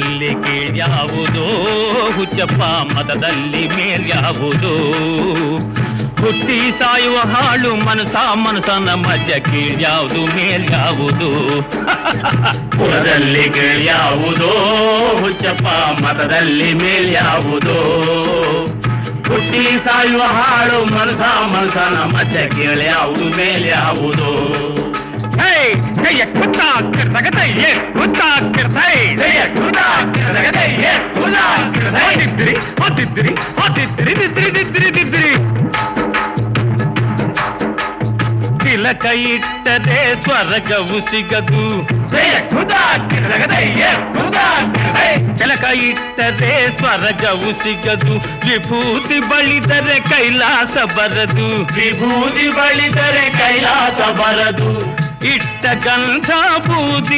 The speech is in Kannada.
ಪುರದಲ್ಲಿ ಕೀಳ್ಯಾವುದೋ ಹುಚ್ಚಪ್ಪ ಮತದಲ್ಲಿ ಮೇಲ್ಯಾವುದೋ ಹುಟ್ಟಿ ಸಾಯುವ ಹಾಳು ಮನಸನ ಮಧ್ಯ ಕೀಳ್ಯಾವುದು ಮೇಲ್ಯಾವುದು ಪುರದಲ್ಲಿ ಕೀಳ್ಯಾವುದೋ ಹುಚ್ಚಪ್ಪ ಮತದಲ್ಲಿ ಮೇಲ್ಯಾವುದೋ ಹುಟ್ಟಿ ಸಾಯುವ ಹಾಳು ಮನಸನ ಮಧ್ಯ ಕೀಳ್ಯಾವುದು ಮೇಲ್ಯಾವುದು ತಿಲಕ ಇಟ್ಟರೆ ಸ್ವರ್ಗವು ಸಿಗದು ತಿಲಕ ಇಟ್ಟರೆ ಸ್ವರ್ಗವು ಸಿಗದು ವಿಭೂತಿ ಬಳಿದರೆ ಕೈಲಾಸ ಬರದು ವಿಭೂತಿ ಬಳಿದರೆ ಕೈಲಾಸ ಬರದು ಇಟ್ಟ ಗಂಧ ಬೂದಿ